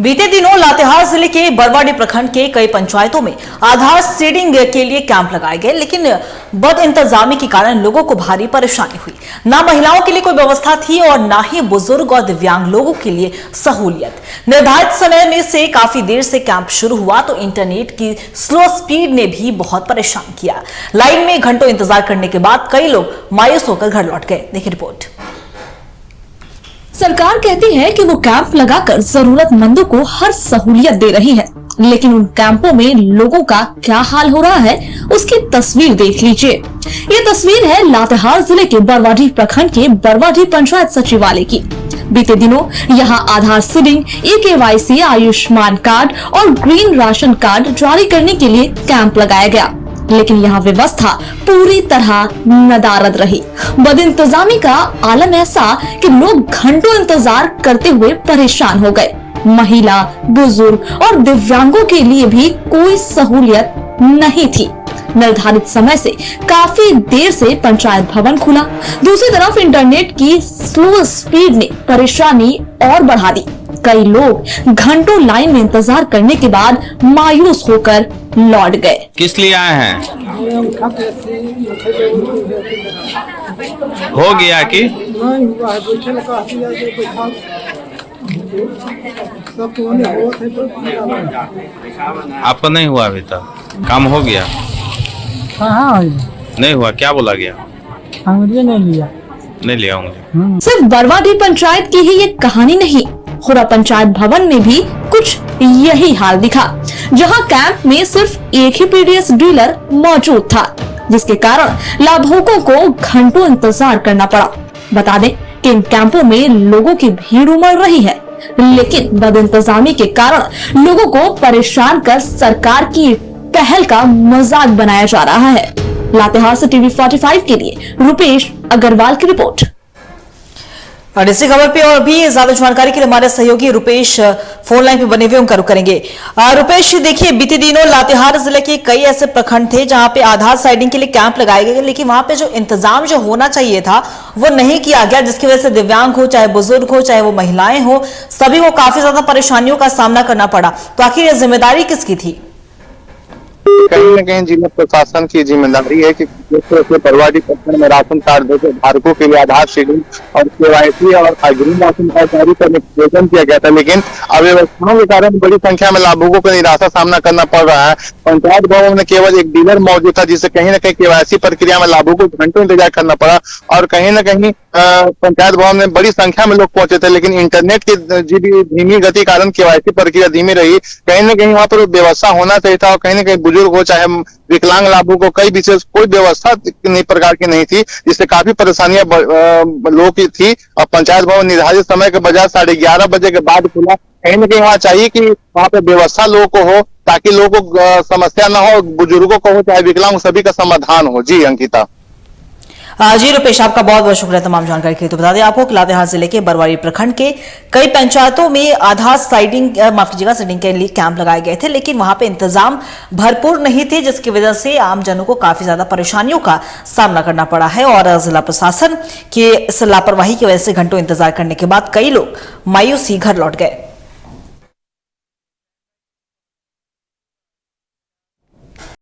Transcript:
बीते दिनों लातेहार जिले के बरवाडी प्रखंड के कई पंचायतों में आधार सीडिंग के लिए कैंप लगाए गए, लेकिन बद इंतजामी के कारण लोगों को भारी परेशानी हुई। ना महिलाओं के लिए कोई व्यवस्था थी और ना ही बुजुर्ग और दिव्यांग लोगों के लिए सहूलियत। निर्धारित समय में से काफी देर से कैंप शुरू हुआ तो इंटरनेट की स्लो स्पीड ने भी बहुत परेशान किया। लाइन में घंटों इंतजार करने के बाद कई लोग मायूस होकर घर लौट गए। देखिए रिपोर्ट। सरकार कहती है कि वो कैंप लगाकर जरूरतमंदों को हर सहूलियत दे रही है, लेकिन उन कैंपों में लोगों का क्या हाल हो रहा है उसकी तस्वीर देख लीजिए। ये तस्वीर है लातेहार जिले के बरवाडी प्रखंड के बरवाडी पंचायत सचिवालय की। बीते दिनों यहां आधार सीडिंग, eKYC, आयुष्मान कार्ड और ग्रीन राशन कार्ड जारी करने के लिए कैंप लगाया गया, लेकिन यहाँ व्यवस्था पूरी तरह नदारद रही। बदइंतजामी का आलम ऐसा कि लोग घंटों इंतजार करते हुए परेशान हो गए। महिला, बुजुर्ग और दिव्यांगों के लिए भी कोई सहूलियत नहीं थी। निर्धारित समय से काफी देर से पंचायत भवन खुला। दूसरी तरफ इंटरनेट की स्लो स्पीड ने परेशानी और बढ़ा दी। कई लोग घंटों लाइन में इंतजार करने के बाद मायूस होकर लौट गए। किस लिए आए हैं? हो गया कि आपका नहीं हुआ अभी तक? काम हो गया? हाँ नहीं हुआ, क्या बोला गया? नहीं लिया होंगे। सिर्फ बरवाडी पंचायत की ही ये कहानी नहीं, खुरा पंचायत भवन में भी कुछ यही हाल दिखा, जहां कैंप में सिर्फ एक ही पीडीएस डीलर मौजूद था, जिसके कारण लाभुकों को घंटों इंतजार करना पड़ा। बता दें कि इन कैंपों में लोगों की भीड़ उमड़ रही है, लेकिन बदइंतजामी के कारण लोगों को परेशान कर सरकार की पहल का मजाक बनाया जा रहा है। लातेहार से टीवी 45 के लिए रुपेश अग्रवाल की रिपोर्ट। और इसी खबर पे और भी ज्यादा जानकारी के लिए हमारे सहयोगी रुपेश फोन लाइन पे बने हुए उनका रुख करेंगे। रुपेश, देखिए बीते दिनों लातेहार जिले के कई ऐसे प्रखंड थे जहां पे आधार साइडिंग के लिए कैंप लगाए गए, लेकिन वहां पे जो इंतजाम जो होना चाहिए था वो नहीं किया गया, जिसकी वजह से दिव्यांग हो, चाहे बुजुर्ग हो, चाहे वो महिलाएं हो, सभी को काफी ज्यादा परेशानियों का सामना करना पड़ा। तो आखिर ये जिम्मेदारी किसकी थी? कहीं न कहीं जिला प्रशासन की जिम्मेदारी है कि बरवाडी प्रखंड में राशन कार्ड धारकों के लिए आधार सीडिंग और KYC और ग्रीन राशन कार्ड जारी करने का आयोजन किया गया था, लेकिन अव्यवस्थाओं के कारण बड़ी संख्या में लाभुकों को निराशा सामना करना पड़ रहा है। पंचायत भवन में केवल एक डीलर मौजूद था, जिससे कहीं न कहीं KYC प्रक्रिया में लाभुकों को घंटों इंतजार करना पड़ा और कहीं न कहीं पंचायत भवन में बड़ी संख्या में लोग पहुंचे थे, लेकिन इंटरनेट की धीमी गति कारण KYC प्रक्रिया धीमी रही। कहीं न कहीं वहां पर व्यवस्था होना चाहिए था और कहीं न कहीं बुजुर्ग हो चाहे विकलांग लाभुकों को कई विशेष कोई व्यवस्था प्रकार की नहीं थी, जिससे काफी परेशानियां लोगों की थी। और पंचायत भवन निर्धारित समय के बजाय 11:30 बजे के बाद खुला। कहीं न कहीं वहाँ चाहिए कि वहाँ पे व्यवस्था लोगों को हो ताकि लोगों को समस्या ना हो, बुजुर्गों को हो चाहे विकलांग, सभी का समाधान हो। जी अंकिता। जी रुपेश, आपका बहुत बहुत शुक्रिया तमाम जानकारी के लिए। तो बता दें आपको कि लातेहार जिले के बरवाडी प्रखंड के कई पंचायतों में आधार सीडिंग के लिए कैंप लगाए गए थे, लेकिन वहां पे इंतजाम भरपूर नहीं थे, जिसकी वजह से आम जनों को काफी ज्यादा परेशानियों का सामना करना पड़ा है और जिला प्रशासन की इस लापरवाही की वजह से घंटों इंतजार करने के बाद कई लोग मायूस ही घर लौट गए।